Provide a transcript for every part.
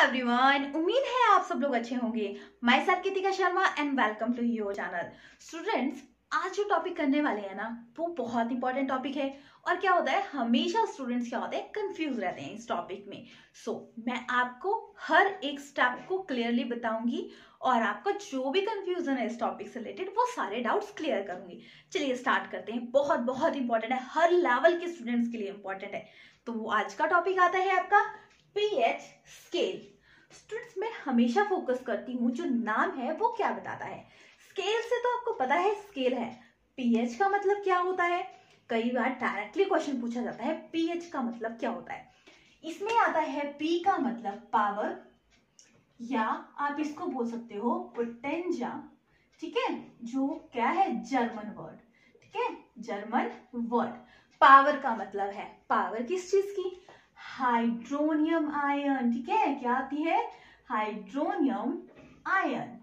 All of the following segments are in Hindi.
एवरीवन, उम्मीद है आप सब लोग अच्छे होंगे। Myself Kritika Sharma and welcome to your channel. Students, आज जो टॉपिक करने वाले हैं ना, वो बहुत इंपॉर्टेंट टॉपिक है। और क्या होता है, हमेशा स्टूडेंट्स क्या होते हैं, कंफ्यूज रहते हैं इस टॉपिक में। मैं आपको हर एक स्टेप को क्लियरली बताऊंगी और आपका जो भी कंफ्यूजन है इस टॉपिक से रिलेटेड, वो सारे डाउट्स क्लियर करूंगी। चलिए स्टार्ट करते हैं। बहुत बहुत इंपॉर्टेंट है, हर लेवल के स्टूडेंट्स के लिए इंपॉर्टेंट है। तो वो आज का टॉपिक आता है आपका पीएच स्केल। स्टूडेंट्स, मैं हमेशा फोकस करती हूँ जो नाम है वो क्या बताता है। स्केल से तो आपको पता है स्केल है। पीएच का मतलब क्या होता है, कई बार डायरेक्टली क्वेश्चन पूछा जाता है पीएच का मतलब क्या होता है। इसमें आता है पी का मतलब पावर, या आप इसको बोल सकते हो पोटेंजा। ठीक है, जो क्या है, जर्मन वर्ड। ठीक है, जर्मन वर्ड। पावर का मतलब है, पावर किस चीज की, हाइड्रोनियम आयन। ठीक है, क्या आती है, हाइड्रोनियम आयन।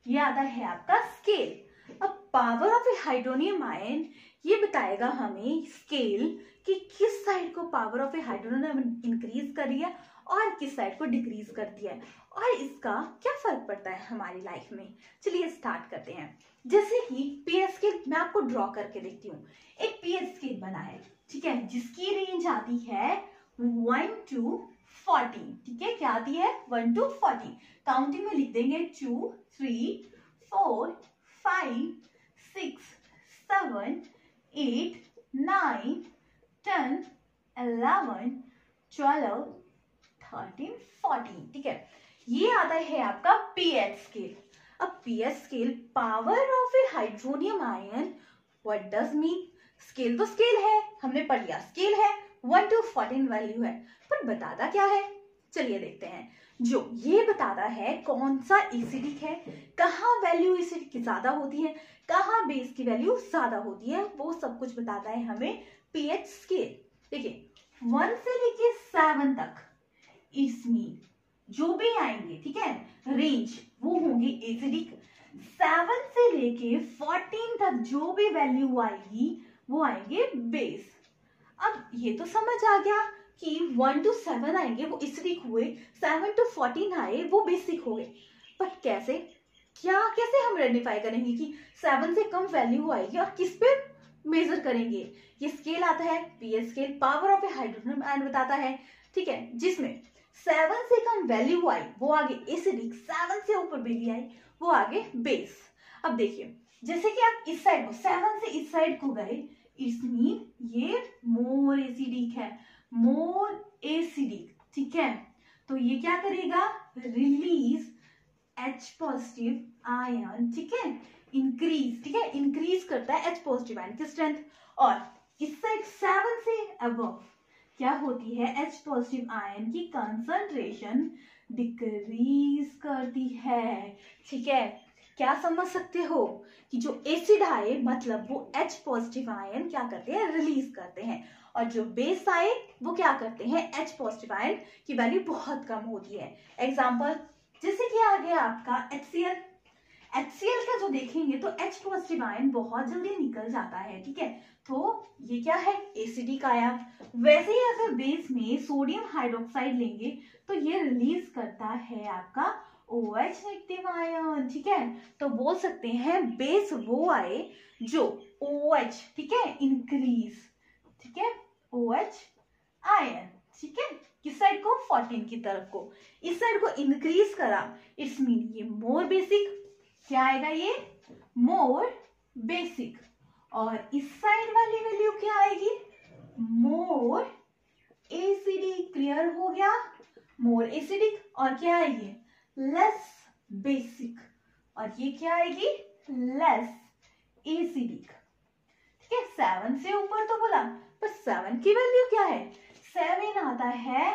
ये आता है आपका स्केल। अब power of A hydronium ion ये बताएगा हमें स्केल कि किस साइड को power of A hydronium increase कर रही है और किस साइड को डिक्रीज कर दिया है, और इसका क्या फर्क पड़ता है हमारी लाइफ में। चलिए स्टार्ट करते हैं। जैसे कि पीएच स्केल मैं आपको ड्रॉ करके देखती हूँ। एक पीएच स्केल बना है, ठीक है, जिसकी रेंज आती है 1 to 40। ठीक है, क्या आती है, 1 to 40। काउंटिंग में लिख देंगे 2, 3, 4, 5, 6, 7, 8, 9, 10, 11, 12, 13, 14। ठीक है, ये आता है आपका पीएच स्केल। अब pH scale, power of A hydronium ion, what does mean. Scale तो स्केल है, हमने पढ़ लिया स्केल है, 1 to 14 वैल्यू है, पर बताता क्या है, चलिए देखते हैं। जो ये बताता है कौन सा एसिडिक है, कहाँ वैल्यू एसिडिक की ज्यादा होती है, कहाँ बेस की वैल्यू ज्यादा होती है, वो सब कुछ बताता है हमें पीएच स्केल। देखिए 1 से लेके 7 तक इसमें जो भी आएंगे, ठीक है, रेंज, वो होंगे एसिडिक। 7 से लेके 14 तक जो भी वैल्यू आएगी वो आएंगे बेस। अब ये तो समझ आ गया कि 1 to 7 आएंगे वो एसिडिक हुए, 7 to 14 आए वो बेसिक हो गए। पर कैसे, कैसे हम आइडेंटिफाई करेंगे कि 7 से कम वैल्यू आएगी और किस पे मेजर करेंगे। ये स्केल आता है pH scale, power of A hydronium ion बताता है। ठीक है, जिसमें 7 से कम वैल्यू आई वो आगे एसिडिक, 7 से ऊपर वैल्यू आई वो आगे बेस। अब देखिए, जैसे कि आप इस साइड को 7 से इस साइड को गए, इसमें ये मोर एसिडिक है, मोर एसिडिक। ठीक है, तो ये क्या करेगा, रिलीज H पॉजिटिव आयन। ठीक है, इंक्रीज, ठीक है, इंक्रीज करता है H पॉजिटिव आयन की स्ट्रेंथ। और इस साइड 7 से अबव क्या होती है, H पॉजिटिव आयन की कंसंट्रेशन डिक्रीज करती है। ठीक है, क्या समझ सकते हो कि जो एसिड आए मतलब वो H पॉजिटिव आयन क्या करते हैं, रिलीज करते हैं, और जो बेस आए वो क्या करते हैं, H पॉजिटिव आयन की वैल्यू बहुत कम होती है। एग्जांपल, जैसे कि आ गया आपका HCl। HCl का जो देखेंगे तो H पॉजिटिव आयन बहुत जल्दी निकल जाता है। ठीक है, तो ये क्या है, एसिडिक आया। वैसे ही अगर बेस में सोडियम हाइड्रोक्साइड लेंगे तो ये रिलीज करता है आपका OH नेगेटिव आयन। ठीक है, तो बोल सकते हैं बेस वो आए जो OH, ठीक है, इंक्रीज, ठीक है, OH आयन। ठीक है, किस साइड को, 14 की तरफ को, इस साइड को इंक्रीज करा, इट्स मीन ये मोर बेसिक। क्या आएगा, ये मोर बेसिक। और इस साइड वाली वैल्यू क्या आएगी, मोर एसिडिक। क्लियर हो गया, मोर एसिडिक। और क्या आएगी, लेस बेसिक। और ये क्या आएगी, लेस एसिडिक। ठीक है, 7 से ऊपर तो बोला, पर 7 की वैल्यू क्या है, 7 आता है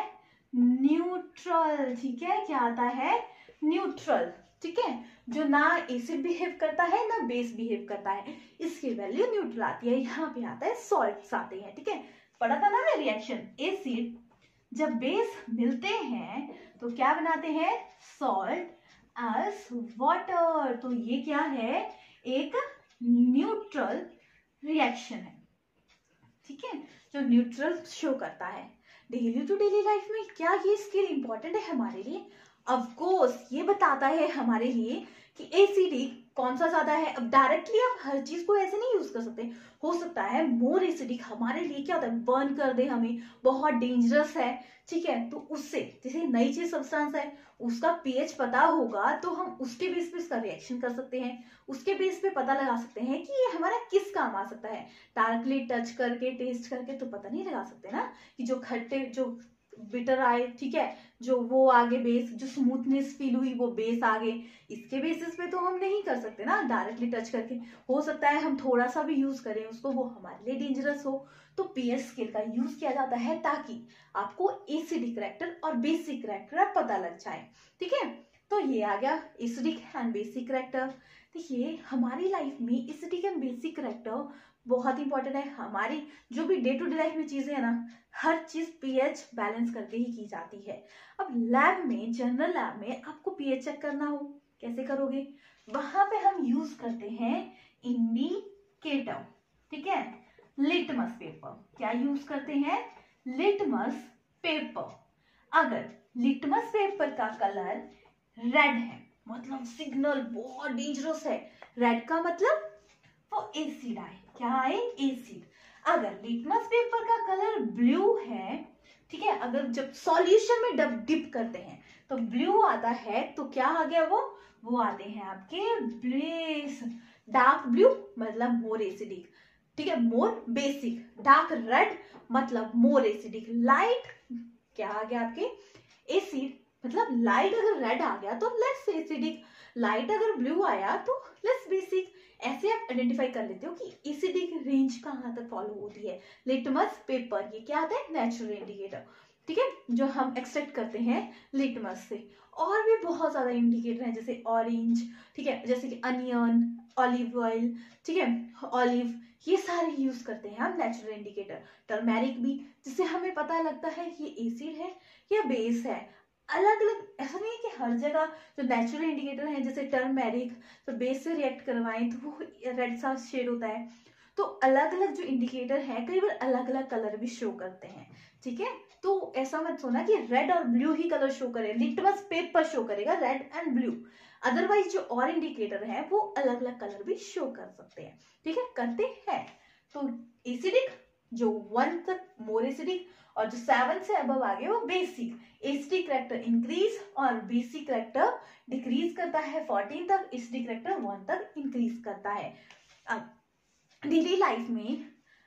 न्यूट्रल। ठीक है, क्या आता है, न्यूट्रल। ठीक है, जो ना एसिड बिहेव करता है ना बेस बिहेव करता है, इसकी वैल्यू न्यूट्रल आती है। यहाँ पे आता है सॉल्ट्स आते हैं। ठीक है, पढ़ा था ना मैं रिएक्शन, एसिड जब बेस मिलते हैं तो क्या बनाते हैं, सॉल्ट एज वाटर। तो ये क्या है, एक न्यूट्रल रिएक्शन है। ठीक है, जो न्यूट्रल शो करता है। डेली टू डेली लाइफ में क्या ये स्किल इंपॉर्टेंट है हमारे लिए, ऑफ कोर्स ये बताता है हमारे लिए कि एसिडिक कौन सा ज्यादा है। अब डायरेक्टली आप हर चीज को ऐसे नहीं यूज कर सकते, हो सकता है मोर एसिडिक हमारे लिए क्या होता है, बर्न कर दे हमें, बहुत डेंजरस है, ठीक है। तो उससे जैसे नई चीज सब्सटेंस है, उसका पीएच पता होगा तो हम उसके बेस पे इसका रिएक्शन कर सकते हैं, उसके बेस पे पता लगा सकते हैं कि ये हमारा किस काम आ सकता है। डायरेक्टली टच करके टेस्ट करके तो पता नहीं लगा सकते ना कि जो खट्टे जो बिटर आए, ठीक है, जो वो आगे बेस, जो स्मूथनेस फील हुई वो बेस आगे, इसके बेसिस पे तो हम नहीं कर सकते ना डायरेक्टली टच करके। हो सकता है हम थोड़ा सा भी यूज करें उसको, वो हमारे लिए डेंजरस हो। तो पीएच स्केल का यूज किया जाता है ताकि आपको एसिडिक करैक्टर और बेसिक करैक्टर पता लग जाए, ठीक है। तो ये आ गया एसिडिक एंड बेसिक करैक्टर। देखिए हमारी लाइफ में एसिडिक एंड बेसिक करैक्टर बहुत इंपॉर्टेंट है। हमारी जो भी डे टू डे लाइफ में चीजें है ना, हर चीज पीएच बैलेंस करके ही की जाती है। अब लैब में, जनरल लैब में आपको पीएच चेक करना हो, कैसे करोगे, वहां पे हम यूज करते हैं इंडिकेटर, ठीक है, लिटमस पेपर। क्या यूज करते हैं, लिटमस पेपर। अगर लिटमस पेपर का कलर रेड है मतलब सिग्नल बहुत डेंजरस है, रेड का मतलब वो एसिड आए, क्या आए, एसिड। अगर लिटमस पेपर का कलर ब्लू है, ठीक है, अगर जब सॉल्यूशन में डब डिप करते हैं तो ब्लू आता है, तो क्या आ गया वो आते हैं आपके बेस। डार्क ब्लू मतलब मोर एसिडिक, ठीक है, मोर बेसिक। डार्क रेड मतलब मोर एसिडिक। लाइट क्या आ गया आपके, एसिड, मतलब लाइट अगर रेड आ गया तो लेस एसिडिक, लाइट अगर ब्लू आया तो लेस बेसिक। ऐसे आप आइडेंटिफाई कर लेते हो कि एसिडिक रेंज कहाँ तक फॉलो होती है। लिटमस पेपर ये क्या आता है, नेचुरल इंडिकेटर, ठीक है, जो हम एक्सट्रैक्ट करते हैं लिटमस से। और भी बहुत ज्यादा इंडिकेटर हैं जैसे ऑरेंज, ठीक है, जैसे कि अनियन, ऑलिव ऑयल, ठीक है, ऑलिव, ये सारे यूज करते हैं हम नेचुरल इंडिकेटर। टर्मेरिक भी, जिससे हमें पता लगता है कि एसिड है या बेस है। अलग अलग, ऐसा नहीं है कि हर जगह जो नेचुरल इंडिकेटर है जैसे टर्मेरिक तो बेस से रिएक्ट करवाएं तो वो रेड सा शेड होता है। तो अलग अलग जो इंडिकेटर है कई बार अलग अलग कलर भी शो करते हैं, ठीक है। तो ऐसा मत सोना कि रेड और ब्लू ही कलर शो करे, लिटमस पेपर शो करेगा रेड एंड ब्लू, अदरवाइज जो और इंडिकेटर है वो अलग अलग कलर भी शो कर सकते हैं, ठीक है, करते हैं। तो एसिडिक जो 1 तक मोर एसिडिक, और जो 7 से अबव आ गए वो बेसिक। एसिडिक करैक्टर इंक्रीज और बेसिक करैक्टर डिक्रीज करता है 14 तक, एसिडिक करैक्टर 1 तक इंक्रीज करता है। अब डेली लाइफ में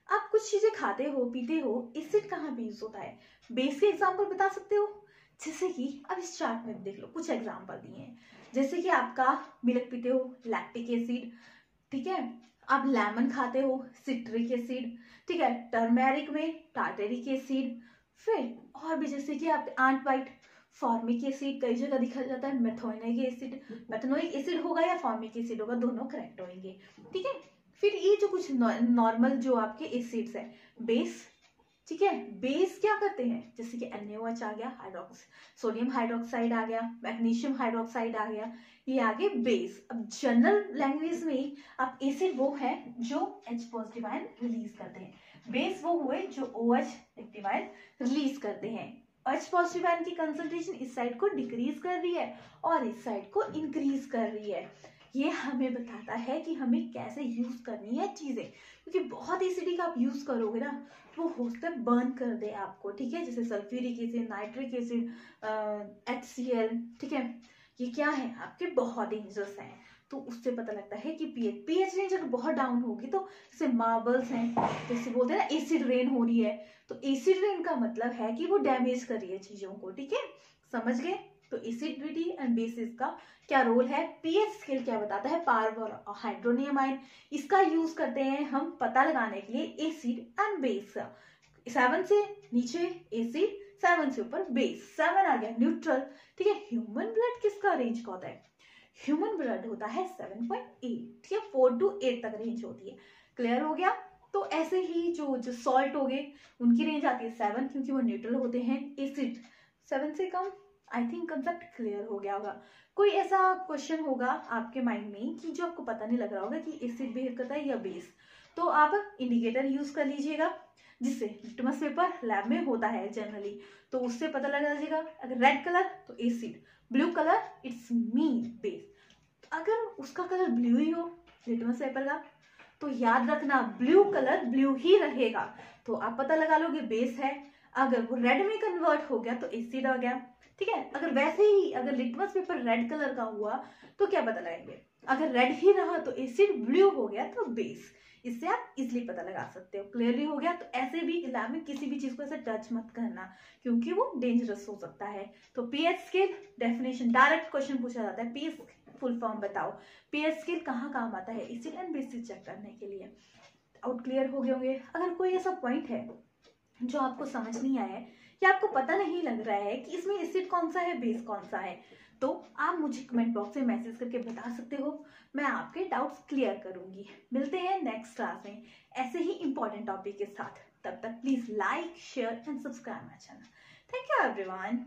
आप कुछ चीजें खाते हो, पीते हो, एसिड कहाँ पे यूज होता है, बेस के एग्जाम्पल बता सकते हो। जैसे कि अब इस चार्ट में देख लो, कुछ एग्जाम्पल दिए हैं। जैसे कि आपका मिल्क पीते हो, लैक्टिक एसिड, ठीक है, आप लेमन खाते हो, सिट्रिक एसिड, ठीक है, टर्मेरिक में टार्टेरिक एसिड। फिर और भी जैसे कि आप आंट वाइट, फॉर्मिक एसिड, कई जगह दिखा जाता है मेथोनिक एसिड, मेथनोइक एसिड होगा या फॉर्मिक एसिड होगा, दोनों करेक्ट होंगे, ठीक है। फिर ये जो कुछ नॉर्मल जो आपके एसिड्स है, बेस, ठीक है, बेस क्या करते हैं, जैसे कि NaOH आ गया, हाइड्रोक्स सोडियम हाइड्रोक्साइड आ गया, मैग्नीशियम हाइड्रोक्साइड आ गया, ये आगे बेस। अब जनरल लैंग्वेज में आप एसिड वो है जो H पॉजिटिव आयन रिलीज करते हैं, बेस वो हुए जो OH नेगेटिव आयन रिलीज करते हैं। H पॉजिटिव आयन की कंसंट्रेशन इस साइड को डिक्रीज कर रही है और इस साइड को इंक्रीज कर रही है। ये हमें बताता है कि हमें कैसे यूज करनी है चीजें, क्योंकि बहुत एसिडिक आप यूज करोगे ना वो हो सकता है बर्न कर दे आपको, ठीक है, जैसे sulphuric acid, nitric acid, HCl, ठीक है, ये क्या है आपके बहुत डेंजरस हैं। तो उससे पता लगता है कि पीएच रेंज अगर बहुत डाउन होगी तो जैसे मार्बल्स हैं, जैसे बोलते हैं ना एसिड रेन हो रही है, तो एसिड रेन का मतलब है कि वो डैमेज कर रही है चीजों को, ठीक है, समझ गए। तो एसिडिटी एंड बेसिस का क्या रोल है, पीएच स्केल क्या बताता है, पावर और हाइड्रोनियम आयन, इसका यूज करते हैं हम पता लगाने के लिए एसिड एंड बेस का। 7 से नीचे एसिड, 7 से ऊपर बेस, 7 आ गया न्यूट्रल, ठीक है। ह्यूमन ब्लड किसका रेंज का होता है, ह्यूमन ब्लड होता है 7.8, ठीक है, 4 to 8 तक रेंज होती है, क्लियर हो गया। तो ऐसे ही जो सॉल्ट हो गए उनकी रेंज आती है 7 क्योंकि वो न्यूट्रल होते हैं, एसिड 7 से कम। आई थिंक कंसेप्ट क्लियर हो गया होगा। कोई ऐसा क्वेश्चन होगा आपके माइंड में कि जो आपको पता नहीं लग रहा होगा कि एसिड बिहेव करता है या बेस, तो आप इंडिकेटर यूज कर लीजिएगा, जिससे लिटमस पेपर लैब में होता है जनरली, तो उससे पता लग जाएगा। अगर रेड कलर तो acid, blue colour it's mean base. अगर उसका कलर ब्लू ही हो लिटमस पेपर का, तो याद रखना ब्लू कलर ब्लू ही रहेगा। तो आप पता लगा लोगे बेस है। अगर वो रेड में कन्वर्ट हो गया तो एसिड आ गया, ठीक है। अगर वैसे ही अगर लिटमस पेपर रेड कलर का हुआ तो क्या पता लगाएंगे, अगर रेड ही रहा तो एसिड, ब्लू हो गया तो बेस। इससे आप इजिली पता लगा सकते हो। क्लियरली हो गया। तो ऐसे भी लैब में किसी भी चीज को ऐसे टच मत करना, क्योंकि वो डेंजरस हो सकता है। तो pH scale definition, direct question पूछा जाता है, पीएच फुल फॉर्म बताओ। पीएच स्केल कहाँ काम आता है, एसिड एंड बेसिस चेक करने के लिए। आउट क्लियर हो गए होंगे। अगर कोई ऐसा पॉइंट है जो आपको समझ नहीं आया है या आपको पता नहीं लग रहा है कि इसमें एसिड कौन सा है, बेस कौन सा है, तो आप मुझे कमेंट बॉक्स में मैसेज करके बता सकते हो। मैं आपके डाउट्स क्लियर करूंगी। मिलते हैं नेक्स्ट क्लास में ऐसे ही इंपॉर्टेंट टॉपिक के साथ। तब तक please like, share and subscribe my channel. Thank you everyone.